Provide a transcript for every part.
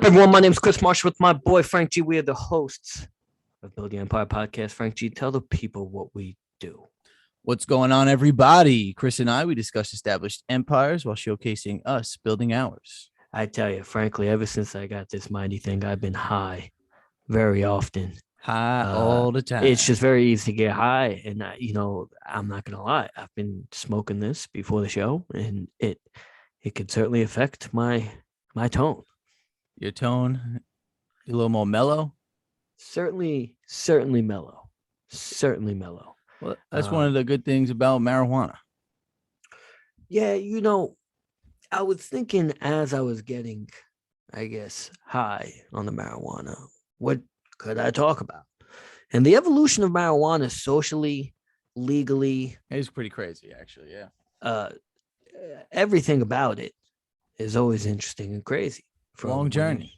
up, everyone? My name is Chris Marshall with my boy Frank G. We are the hosts of Build the Empire podcast. Frank G, tell the people what we do. What's going on, everybody? Chris and I, we discuss established empires while showcasing us building ours. I tell you, frankly, ever since I got this mighty thing, I've been high very often. High all the time. It's just very easy to get high. And, I'm not going to lie. I've been smoking this before the show, and it could certainly affect my tone. Your tone, a little more mellow? Certainly mellow. Certainly mellow. Well, that's one of the good things about marijuana. Yeah, I was thinking as I was getting, I guess, high on the marijuana, what could I talk about? And the evolution of marijuana socially, legally. It's pretty crazy, actually, yeah. Everything about it is always interesting and crazy. Long journey.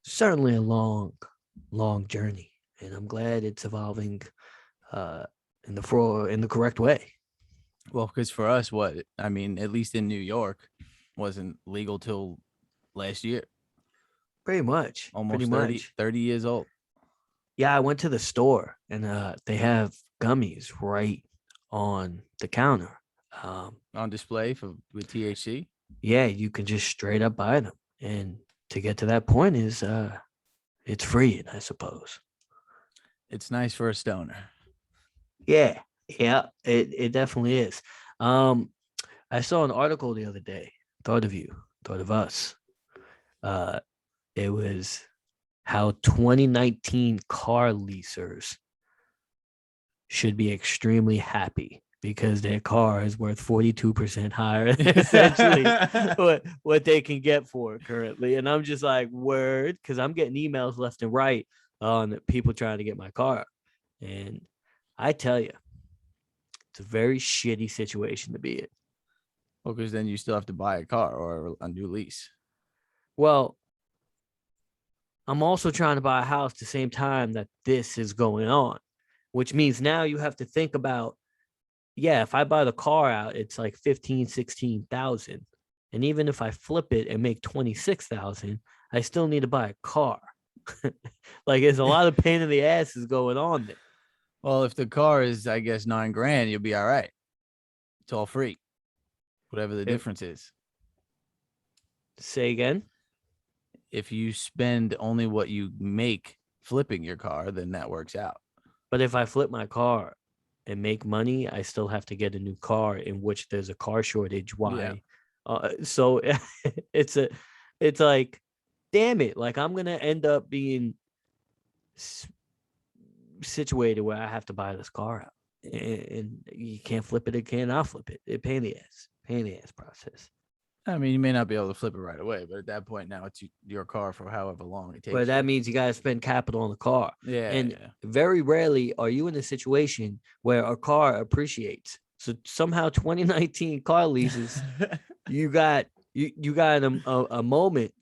Certainly a long journey. And I'm glad it's evolving in the correct way. Well, because for us, at least in New York, wasn't legal till last year. Pretty much. Almost 30 years old. Yeah, I went to the store and they have gummies right on the counter. On display with THC? Yeah, you can just straight up buy them. And to get to that point is it's free, I suppose. It's nice for a stoner. Yeah, it definitely is. I saw an article the other day. Thought of us. It was how 2019 car leasers should be extremely happy because their car is worth 42% higher than essentially what they can get for it currently. And I'm just like, word, because I'm getting emails left and right on people trying to get my car. And I tell you, it's a very shitty situation to be in. Well, because then you still have to buy a car or a new lease. Well, I'm also trying to buy a house at the same time that this is going on, which means now you have to think about, if I buy the car out, it's like 16,000. And even if I flip it and make 26,000, I still need to buy a car. Like there's a lot of pain in the ass is going on there. Well, if the car is, I guess, $9,000, you'll be all right. It's all free. Whatever the difference is. Say again? If you spend only what you make flipping your car, then that works out. But if I flip my car and make money, I still have to get a new car in which there's a car shortage. Why? Yeah. So it's like, damn it. Like I'm going to end up being situated where I have to buy this car out and you can't flip it. It cannot flip it. It pain in the ass process. I mean, you may not be able to flip it right away, but at that point now it's your car for however long it takes. But that means you got to spend capital on the car. Yeah. And very rarely are you in a situation where a car appreciates. So somehow 2019 car leases, you got a moment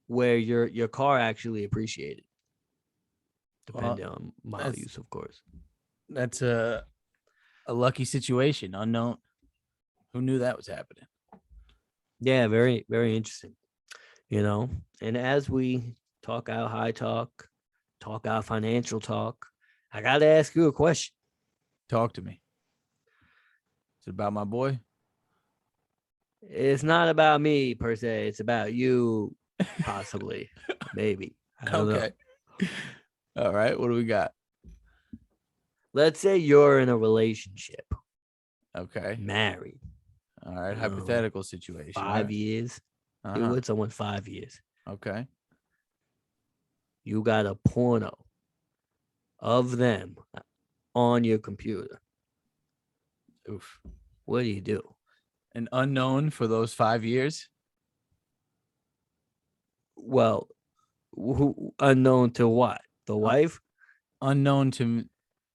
where your car actually appreciated. Depending on mile use, of course. That's a lucky situation. Unknown. Who knew that was happening? Yeah, very, very interesting. And as we talk out high talk, talk out financial talk, I got to ask you a question. Talk to me. Is it about my boy? It's not about me per se. It's about you, possibly, maybe. I don't know. All right. What do we got? Let's say you're in a relationship. Okay. Married. All right. Hypothetical situation. 5 years. You're with someone 5 years. Okay. You got a porno of them on your computer. Oof. What do you do? An unknown for those 5 years? Well, unknown to what? The wife? Unknown to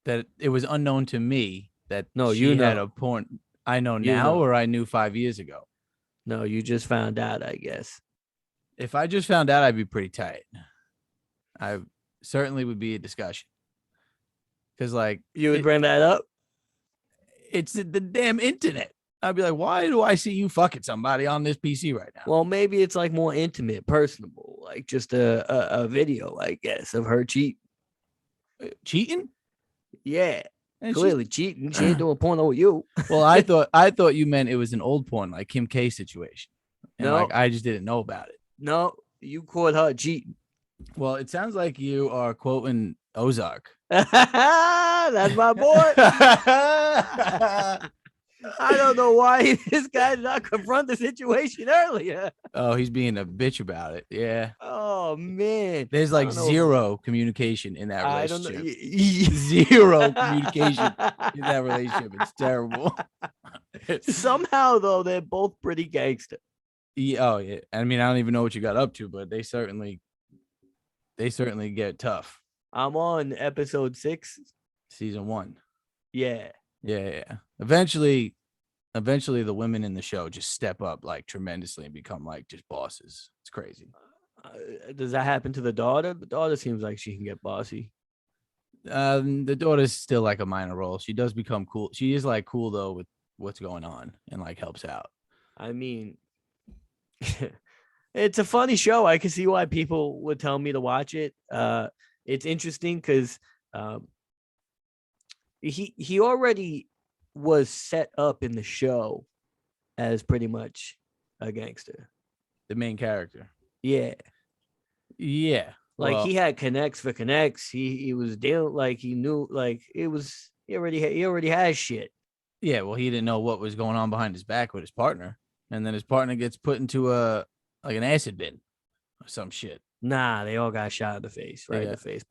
that. It was unknown to me that she had a porn. I know now, or I knew 5 years ago. No, you just found out, I guess. If I just found out, I'd be pretty tight. I certainly would be a discussion. Because, like, you would bring that up. It's the damn internet. I'd be like, why do I see you fucking somebody on this PC right now? Well, maybe it's like more intimate, personable, like just a video, I guess, of her cheating. Cheating? Yeah, And she's clearly cheating. She ain't doing porno with you. well, I thought you meant it was an old porn, like Kim K situation. And like No, I just didn't know about it. no, you caught her cheating. Well, it sounds like you are quoting Ozark. That's my boy. I don't know why this guy did not confront the situation earlier. Oh, he's being a bitch about it. Yeah. Oh man, There's I like don't know. zero communication in that I don't know. relationship. Zero communication in that relationship. It's terrible. Somehow though, they're both pretty gangster. Yeah, oh yeah. I mean, I don't even know what you got up to, but they certainly get tough. I'm on episode 6, Season 1. Yeah. Yeah. Eventually the women in the show just step up like tremendously and become like just bosses. It's crazy. Does that happen to the daughter? The daughter seems like she can get bossy. The daughter's still like a minor role. She does become cool. She is like cool though with what's going on and like helps out. I mean, it's a funny show. I can see why people would tell me to watch it. It's interesting because he already was set up in the show as pretty much a gangster. The main character. Yeah. Yeah. Like Well, he had connects for connects. He was dealing like he knew like it was he already has shit. yeah, well, he didn't know what was going on behind his back with his partner. And then his partner gets put into a like an acid bin or some shit. Nah, they all got shot in the face, right in Yeah. the face.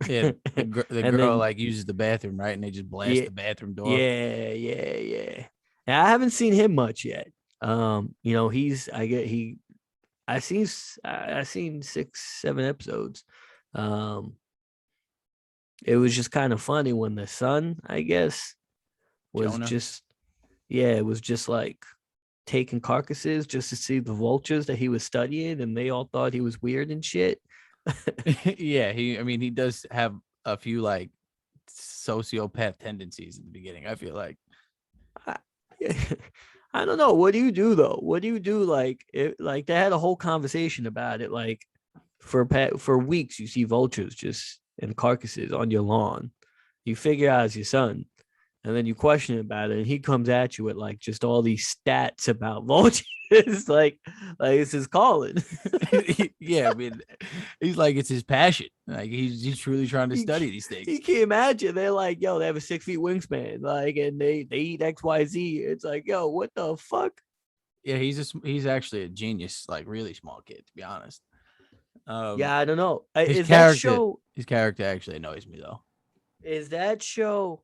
Yeah, the And girl then- like uses the bathroom, right? And they just blast Yeah, the bathroom door. yeah. And I haven't seen him much yet. You know, I seen 6-7 episodes. It was just kind of funny when the son, I guess, was Jonah? it was just like taking carcasses just to see the vultures that he was studying, and they all thought he was weird and shit. Yeah, he does have a few like sociopath tendencies in the beginning, I feel like. I don't know. What do you do though? What do you do? Like, like they had a whole conversation about it. Like for weeks, you see vultures just and carcasses on your lawn. You figure out it's your son, and then you question about it, and he comes at you with like just all these stats about vultures. like it's his calling. Yeah, I mean, he's like it's his passion. Like he's truly trying to study these You things. can't imagine. They're like, yo, they have a 6 feet wingspan, like, and they eat XYZ. It's like, yo, what the fuck? Yeah, he's actually a genius, like really small kid, to be honest. Yeah, I don't know. His Is that character, show? his character actually annoys me though. Is that show?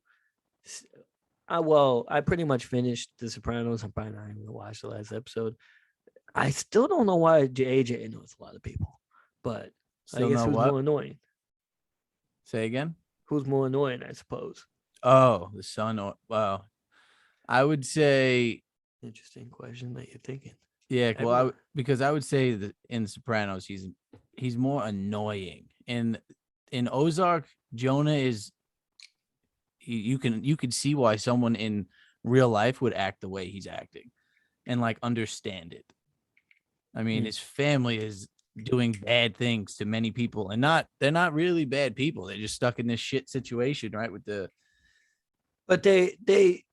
Well, I pretty much finished The Sopranos. I'm probably not even gonna watch the last episode. I still don't know why AJ annoys a lot of people, but Still I guess know who's what? more annoying? Say again? Who's more annoying? I suppose. Oh, the son. Well, I would say, Interesting question that you're thinking. yeah. Well, Everyone- because I would say that in Sopranos, he's more annoying. In Ozark, Jonah is. You could see why someone in real life would act the way he's acting, and like understand it. I mean, his family is doing bad things to many people, and they're not really bad people. They're just stuck in this shit situation, right? With the But they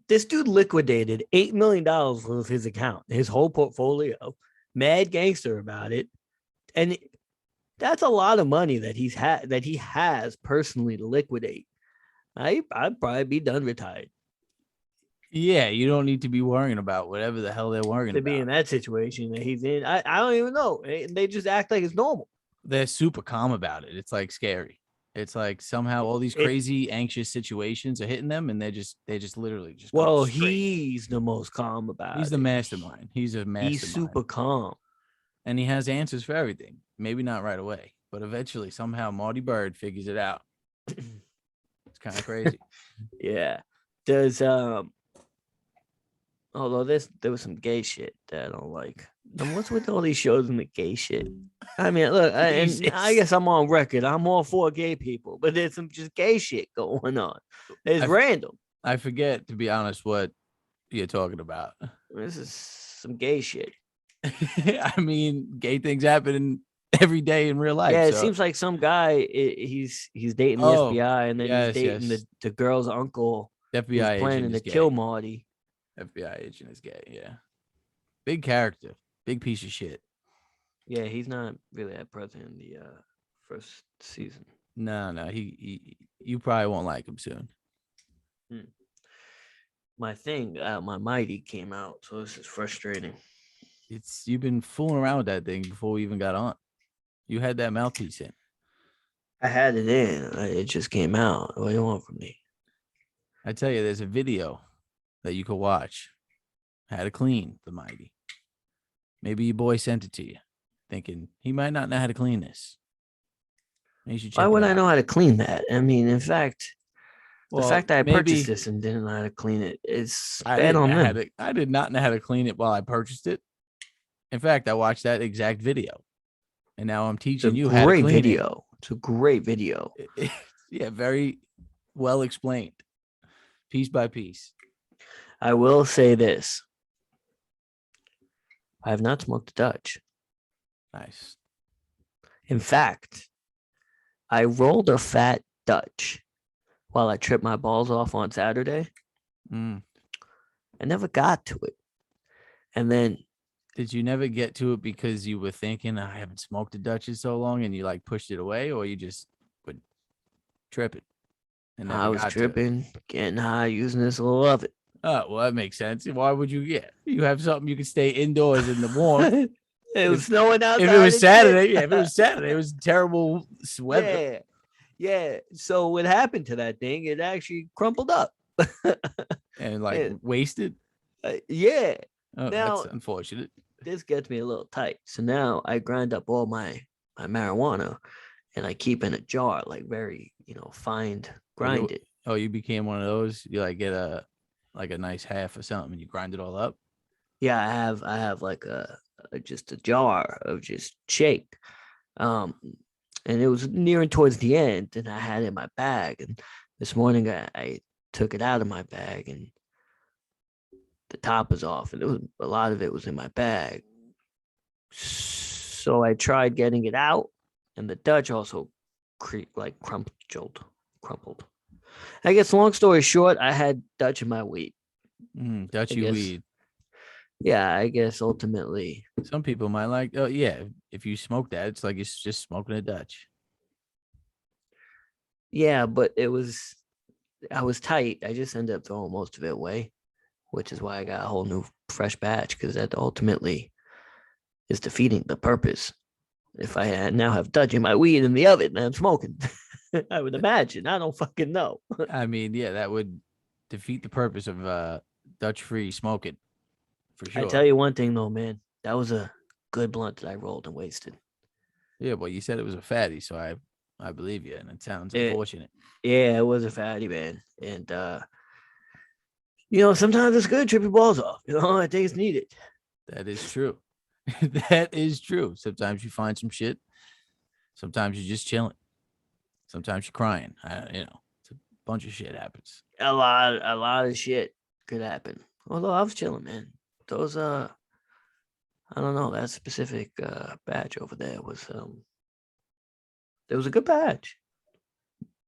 this dude liquidated $8 million of his account, his whole portfolio, mad gangster about it. And that's a lot of money that he has personally to liquidate. I'd probably be done retired yeah, you don't need to be worrying about whatever the hell they're worrying to be in about. that situation that he's in. I don't even know. They just act like it's normal. They're super calm about it. It's like scary. It's like somehow all these crazy, anxious situations are hitting them, and they just literally just go Well, straight. he's the most calm about it. He's the mastermind. He's a mastermind. He's super calm. And he has answers for everything. Maybe not right away, but eventually, somehow, Marty Bird figures it out. It's kind of crazy. Yeah. Does although there was some gay shit that I don't like. And what's with all these shows and the gay shit? I mean, look, and I guess I'm on record. I'm all for gay people, but there's some just gay shit going on. It's random. I forget, to be honest, what you're talking about. This is some gay shit. I mean, gay things happen every day in real life. Yeah, it So, seems like some guy he's dating the oh, FBI, and then he's yes, dating yes. the girl's uncle The who's FBI planning agent to is kill gay. Marty. FBI agent is gay. Yeah. Big character. Big piece of shit. Yeah, he's not really that present in the first season. No. He you probably won't like him soon. Hmm. My thing, my mighty came out, so this is frustrating. You've been fooling around with that thing before we even got on. You had that mouthpiece in. I had it in, it just came out. What do you want from me? I tell you, there's a video that you could watch. How to clean the mighty. Maybe your boy sent it to you, thinking he might not know how to clean this. You should Why check it would I out. know how to clean that? I mean, in fact, the Well, fact that I purchased maybe this and didn't know how to clean it is I bad didn't on know how them. to. I did not know how to clean it while I purchased it. In fact, I watched that exact video, and now I'm It's a teaching you how to great clean it. video. It's a great video. Yeah, very well explained, piece by piece. I will say this. I have not smoked a Dutch. Nice. In fact, I rolled a fat Dutch while I tripped my balls off on Saturday. Mm. I never got to it. And then Did you never get to it because you were thinking I haven't smoked a Dutch in so long, and you like pushed it away, or you just would trip it and never I was got to it? tripping, getting high, using this little of it. Oh, well, that makes sense. Why would you? Yeah, you have something you can stay indoors in the warmth. It was If snowing if it outside was and shit. Saturday, yeah, if it was Saturday, it was terrible weather Yeah. Yeah. So what happened to that thing? It actually crumpled up. and like Yeah. wasted. Yeah. Oh, that's Now unfortunate. this gets me a little tight. So now I grind up all my marijuana and I keep in a jar, like very, fine Oh, you grind it. you became one of those. You like get a nice half or something, and you grind it all up. Yeah, I have like just a jar of just shake. Um and it was nearing towards the end and I had it in my bag. And this morning I took it out of my bag and the top is off and it was a lot of it was in my bag. So I tried getting it out and the Dutch also crumpled. I guess long story short, I had Dutch in my weed. I Dutchy guess weed. yeah, I guess ultimately. Some people might like. Oh yeah, if you smoke that, it's like it's just smoking a Dutch. Yeah, but I was tight. I just ended up throwing most of it away, which is why I got a whole new fresh batch because that ultimately is defeating the purpose. If I now have Dutch in my weed in the oven and I'm smoking, I would imagine. I don't fucking know. I mean, yeah, that would defeat the purpose of Dutch free smoking for I tell sure. you one thing though, man, that was a good blunt that I rolled and wasted. Yeah, well, you said it was a fatty, so I believe you, and it sounds It, unfortunate. yeah, it was a fatty man, and sometimes it's good to trip your balls off. I think it's needed. That is true. That is true. Sometimes you find some shit. Sometimes you're just chilling. Sometimes you're crying. It's a bunch of shit happens. A lot of shit could happen. Although I was chilling, man. Those I don't know, that specific batch over there was it was a good batch.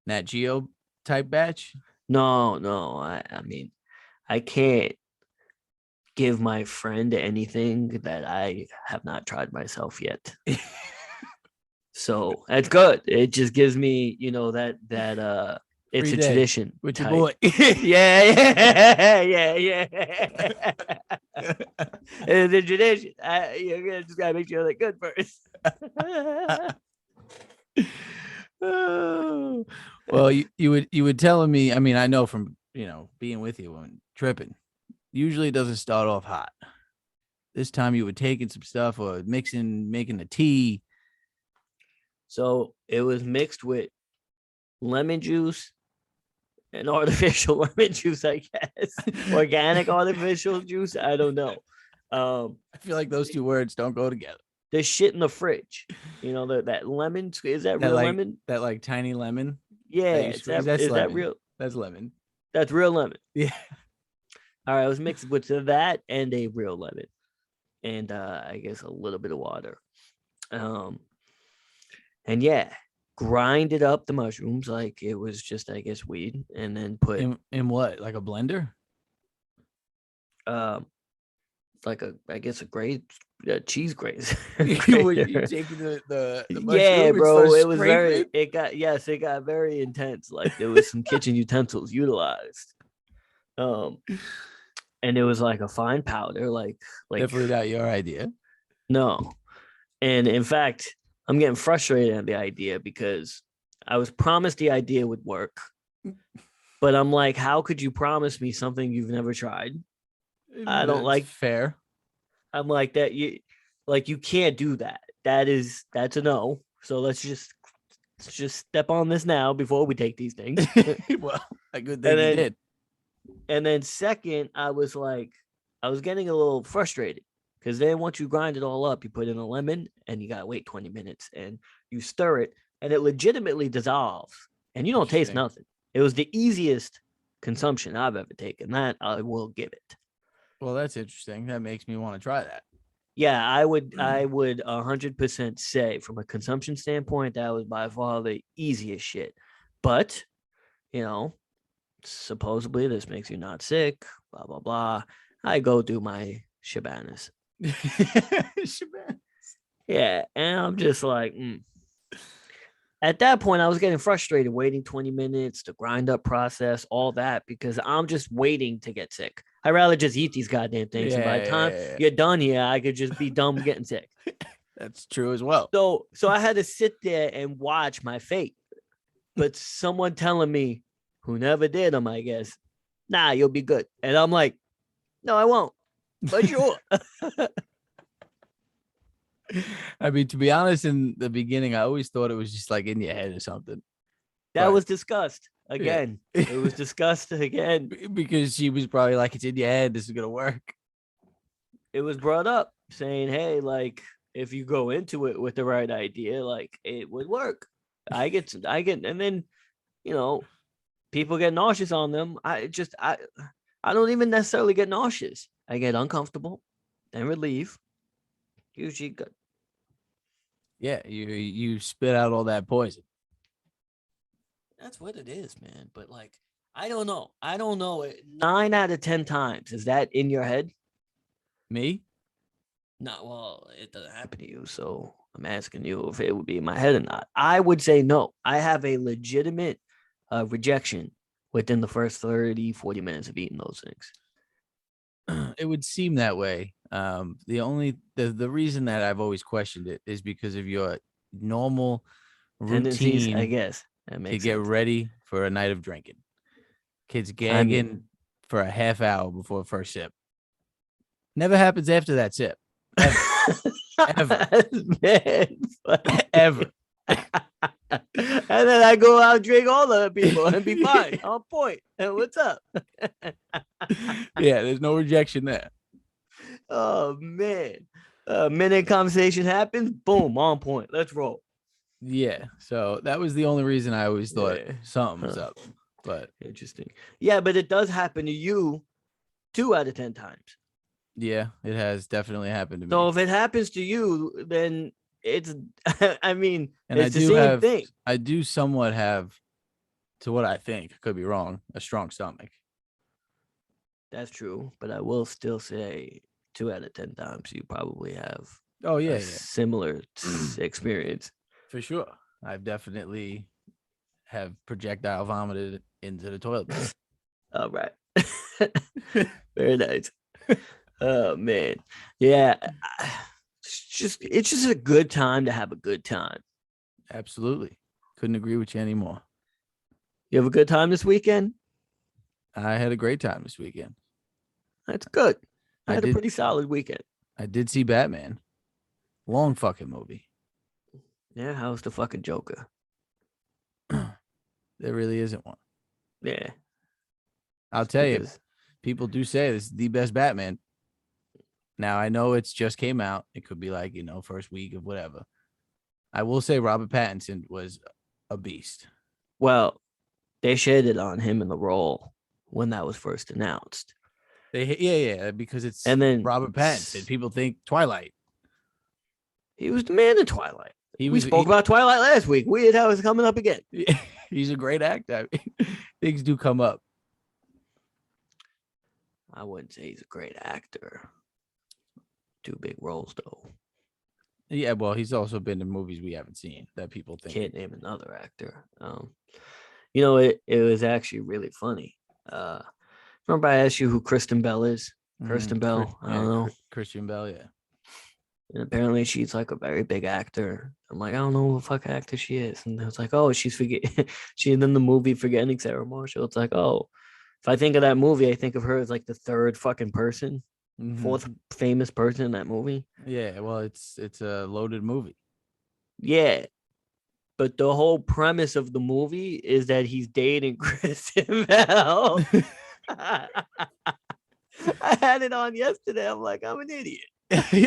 Nat Geo type batch. No, I mean I can't give my friend anything that I have not tried myself yet. So that's good. It just gives me, that it's Free a day tradition with your type. boy. Yeah. It's a tradition. You're gonna just gotta make sure they're good first. Oh, well, you would telling me. I mean, I know from being with you when tripping. Usually it doesn't start off hot. This time you were taking some stuff or making a tea. So it was mixed with lemon juice and artificial lemon juice, I guess. Organic artificial juice. I don't know. I feel like those two words don't go together. There's shit in the fridge. That lemon is that That real like lemon? that like tiny lemon Yeah, that you squeeze. That's is that lemon. real? That's lemon. That's real lemon. Yeah. All right, it was mixed with that and a real lemon, and I guess a little bit of water. Um, and yeah, grinded up the mushrooms like it was just, I guess, weed, and then put In what? Like a blender? um like a, I guess, a grate, cheese grater. You taking the Yeah, mushroom and start bro, it was scraping? very. It got, yes, it got very intense. Like there was some kitchen utensils utilized. Um, and it was like a fine powder, like Definitely not your idea. no. And in fact, I'm getting frustrated at the idea because I was promised the idea would work, but I'm like, how could you promise me something you've never tried? I don't It's like. fair. I'm like that. You can't do that. That's a no. So let's just step on this now before we take these things. Well, a good And thing you then did. and then second, I was like, I was getting a little frustrated because then once you grind it all up, you put in a lemon and you gotta wait 20 minutes and you stir it and it legitimately dissolves and you don't taste Interesting. nothing. It was the easiest consumption I've ever taken. That I will give it. Well, that's interesting. That makes me want to try that. Yeah, I would 100% say from a consumption standpoint, that was by far the easiest shit. But, you know, supposedly this makes you not sick, blah blah blah. I go do my shabanas. Shaban. Yeah, and I'm just like, at that point, I was getting frustrated waiting 20 minutes, the grind up process, all that, because I'm just waiting to get sick. I'd rather just eat these goddamn things. And by the time Yeah, you're done here, I could just be done getting sick. that's true as well. So I had to sit there and watch my fate. But someone telling me, who never did them, I guess, nah, you'll be good. And I'm like, no, I won't. But sure. I mean, to be honest, in the beginning, I always thought it was just like in your head or something. That But was discussed yeah, again. It was discussed again. because she was probably like, "It's in your head. This is gonna work." It was brought up saying, hey, like, if you go into it with the right idea, like it would work. And then, you know, people get nauseous on them. I don't even necessarily get nauseous. I get uncomfortable, then relief. Usually good. Yeah, you spit out all that poison. That's what it is, man. But like, I don't know. I don't know. 9 out of 10 times, is that in your head? Me? Not well, it doesn't happen to you. So I'm asking you if it would be in my head or not. I would say no. I have a legitimate rejection within the first 30, 40 minutes of eating those things. It would seem that way. The reason that I've always questioned it is because of your normal Tendencies, I routine guess. That to makes get sense. ready for a night of drinking. Kids I mean, gagging for a half hour before first sip. Never happens after that sip. Ever. Ever. man, Ever. and then I go out and drink all the people and be fine. On point. And what's up? Yeah, there's no rejection there. Oh man. A minute conversation happens, boom, on point. Let's roll. Yeah. So that was the only reason I always thought Yeah. something was Huh. up. But Interesting. Yeah, but it does happen to you 2 out of 10 times. yeah, it has definitely happened to So me. if it happens to you, then it's I mean, And it's the same thing. I do somewhat have, to what I think, could be wrong, a strong stomach. That's true. But I will still say 2 out of 10 times you probably have Oh a yeah, similar yeah. experience. For sure. I've definitely have projectile vomited into the toilet bowl. All right. Very nice. Oh man. Yeah. It's just a good time to have a good time. Absolutely. Couldn't agree with you anymore. You have a good time this weekend? I had a great time this weekend. That's good. I I had a did pretty solid weekend. I did see Batman. Long fucking movie. Yeah, how's the fucking Joker? There really isn't one. Yeah, I'll it's tell you, because people do say this is the best Batman. Now I know it's just came out. It could be like, first week of whatever. I will say Robert Pattinson was a beast. well, they shaded on him in the role when that was first announced. Yeah, because it's And then Robert Pattinson. People think Twilight. he was the man in Twilight. He We was spoke about Twilight last week. Weird how it's coming up again. he's a great actor. I mean, things do come up. I wouldn't say he's a great actor. Two big roles though. Yeah, well, he's also been in movies we haven't seen that people think. Can't name another actor. You know, it was actually really funny. Remember I asked you who Kristen Bell is? Kristen Bell. I don't know. Christian Bell, yeah. And apparently she's like a very big actor. I'm like, I don't know who the fuck actor she is. And it's like, oh, she's she's in the movie Forgetting Sarah Marshall. It's like, oh, if I think of that movie, I think of her as like the third fucking person, fourth famous person in that movie. Yeah, well, it's a loaded movie. Yeah. But the whole premise of the movie is that he's dating Kristen Bell. I had it on yesterday. I'm like, I'm an idiot.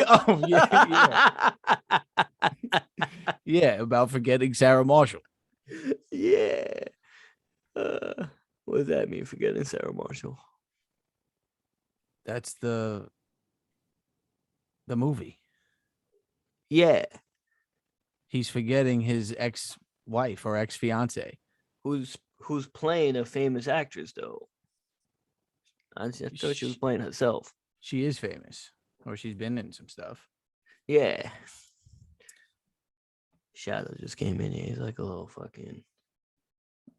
Oh yeah. Yeah, about Forgetting Sarah Marshall. Yeah. What does that mean, Forgetting Sarah Marshall? That's the movie. Yeah. He's forgetting his ex-wife or ex-fiance. Who's playing a famous actress though? I just thought she was playing herself. She is famous, or she's been in some stuff. Yeah. Shadow just came in here. He's like a little fucking.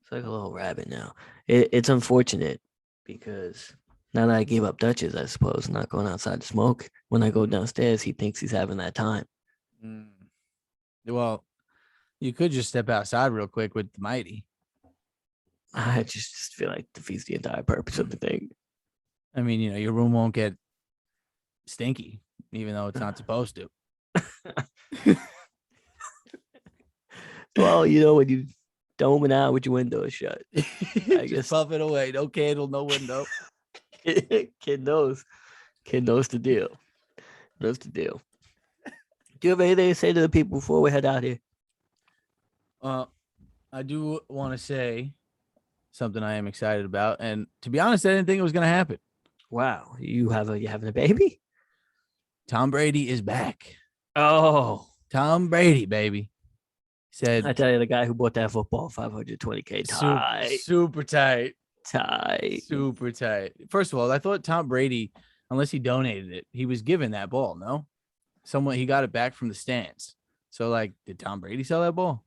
It's like a little rabbit now. It's unfortunate because now that I gave up Duchess, I suppose, not going outside to smoke. When I go downstairs, he thinks he's having that time. Well, you could just step outside real quick with the mighty. I just feel like defeats the entire purpose of the thing. I mean, you know, your room won't get stinky, even though it's not supposed to. Well, you know, when you dome it out with your windows shut, I guess puff it away. No candle, no window. Kid knows. Kid knows the deal. Knows the deal. Do you have anything to say to the people before we head out here? I do want to say something I am excited about, and to be honest, I didn't think it was going to happen. Wow, you having a baby? Tom Brady is back. Oh, Tom Brady, baby. Said, I tell you, the guy who bought that football, $520K, tight, super tight, super tight. First of all, I thought Tom Brady, unless he donated it, he was given that ball. No, he got it back from the stands. So, like, did Tom Brady sell that ball?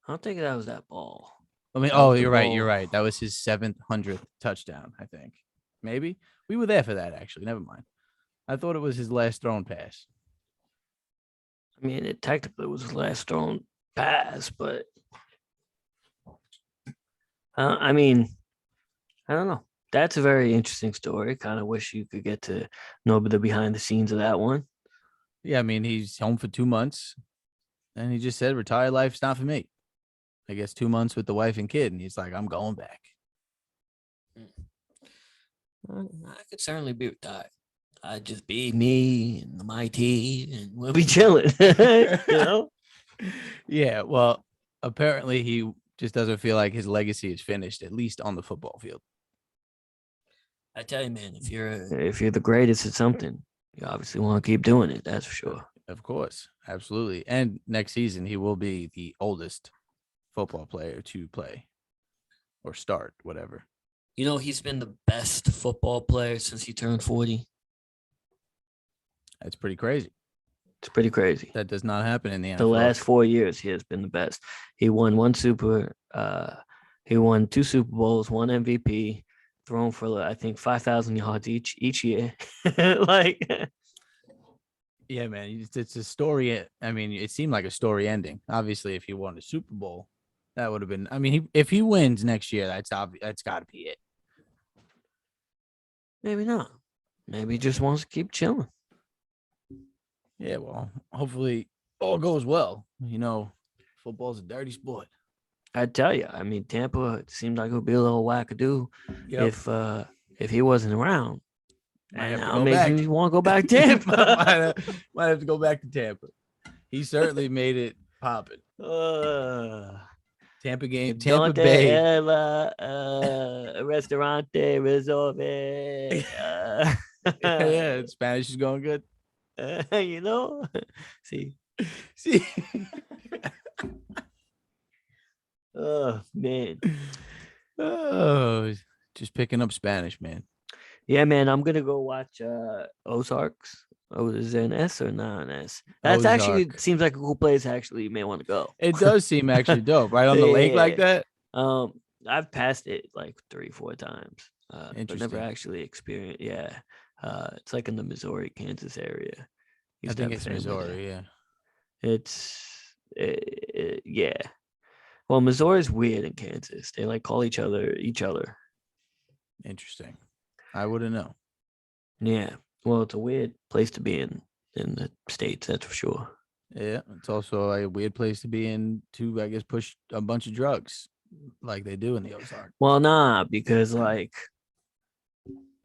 I don't think that was that ball. I mean, you're right. That was his 700th touchdown, I think. Maybe we were there for that. Actually, never mind. I thought it was his last thrown pass. I mean, it technically was his last thrown pass, but I mean, I don't know. That's a very interesting story. Kind of wish you could get to know the behind the scenes of that one. Yeah, I mean, he's home for 2 months, and he just said, "Retired life's not for me." I guess 2 months with the wife and kid, and he's like, "I'm going back." I could certainly be retired. I'd just be me and my tea, and we'll be chilling. You know? Yeah. Well, apparently he just doesn't feel like his legacy is finished, at least on the football field. I tell you, man, if you're the greatest at something, you obviously want to keep doing it. That's for sure. Of course, absolutely. And next season, he will be the oldest football player to play or start, whatever. You know, he's been the best football player since he turned 40. That's pretty crazy. It's pretty crazy. That does not happen in the NFL. The last 4 years, he has been the best. He won he won 2 Super Bowls, 1 MVP, thrown for I think 5,000 yards each year. Like, yeah, man, it's a story. I mean, it seemed like a story ending. Obviously, if he won a Super Bowl, that would have been. I mean, if he wins next year, that's obvious. That's got to be it. Maybe not. Maybe he just wants to keep chilling. Yeah, well, hopefully all goes well. You know, football's a dirty sport. I tell you, I mean, Tampa it seemed like it would be a little wackadoo if he wasn't around. And now maybe you want to go back to Tampa. might have to go back to Tampa. He certainly made it popping. Tampa game, Tampa Donde Bay. restaurante resolve. Yeah, Spanish is going good. You know, see, See, oh man, oh, just picking up Spanish, man. yeah, man, I'm gonna go watch Ozarks. Oh, is there an S or not an S? That's actually Ozark. seems like a cool place. Actually, you may want to go. It does seem actually dope, right on the lake like Yeah. that. Um, I've passed it like 3, 4 times, but never Interesting. actually experienced. Yeah, it's like in the Missouri, Kansas area. I Used to think have it's family there. Missouri. Yeah. Yeah. Well, Missouri's weird in Kansas. They like call each other. Interesting. I wouldn't know. Yeah. Well, it's a weird place to be in the states, that's for sure. Yeah, it's also a weird place to be in to, I guess, push a bunch of drugs like they do in the Ozark. Well, nah, because like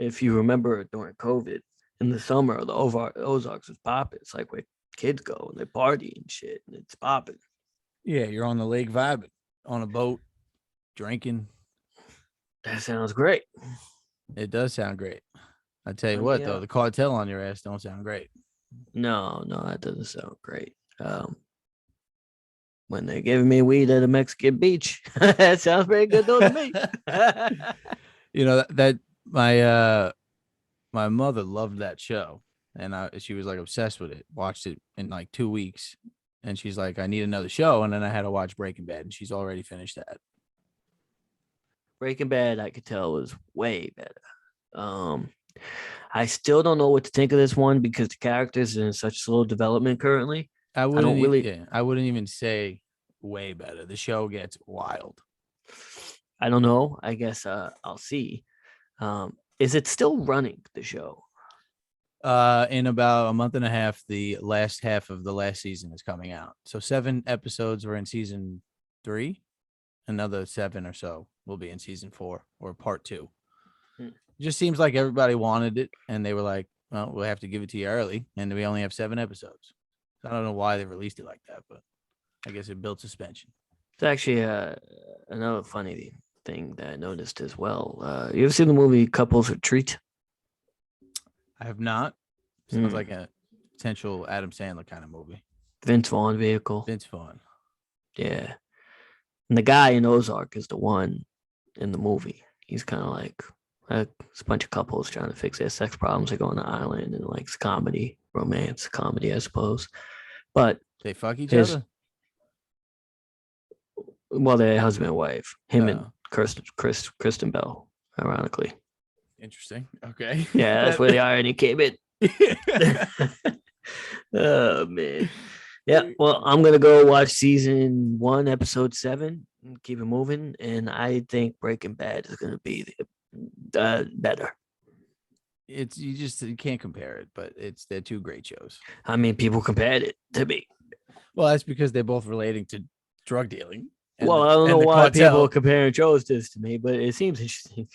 if you remember during COVID in the summer, the Ozarks was popping. It's like where kids go and they party and shit, and it's popping. Yeah, you're on the lake vibing, on a boat, drinking. That sounds great. It does sound great. I tell you Let what, me though, the cartel on your ass don't sound great. No, that doesn't sound great. When they're giving me weed at a Mexican beach, that sounds pretty good though to me. You know that my mother loved that show, and she was like obsessed with it. Watched it in like 2 weeks, and she's like, "I need another show." And then I had to watch Breaking Bad, and she's already finished that. Breaking Bad, I could tell was way better. Um, I still don't know what to think of this one because the characters are in such slow development currently. I don't really, I wouldn't even say way better. The show gets wild. I don't know. I guess I'll see. Is it still running the show? In about a month and a half, the last half of the last season is coming out. So 7 episodes were in season 3. Another 7 or so will be in season 4 or part 2. Hmm. It just seems like everybody wanted it, and they were like, "Well, we'll have to give it to you early," and we only have 7 episodes. So I don't know why they released it like that, but I guess it built suspension. It's actually another funny thing that I noticed as well. You ever seen the movie Couples Retreat? I have not. Sounds like a potential Adam Sandler kind of movie. Vince Vaughn vehicle. Vince Vaughn. Yeah. And the guy in Ozark is the one in the movie. He's kind of like it's a bunch of couples trying to fix their sex problems. They go on the island and like it's comedy, romance comedy, I suppose. But They fuck each his other? well, they're husband and wife. Him and Oh. Kristen Bell, ironically. Interesting. Okay. Yeah, that's where the irony came in. Oh man. Yeah. Well, I'm gonna go watch season 1, episode 7, and keep it moving. And I think Breaking Bad is gonna be better. You can't compare it, but they're 2 great shows. I mean, people compared it to me. Well, that's because they're both relating to drug dealing. Well, I don't know why people are comparing shows this to me, but it seems interesting.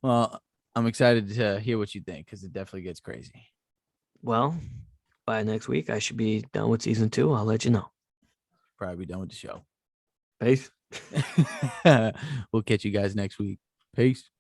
Well, I'm excited to hear what you think because it definitely gets crazy. Well, by next week, I should be done with season 2. I'll let you know. Probably done with the show. Peace. We'll catch you guys next week. Peace.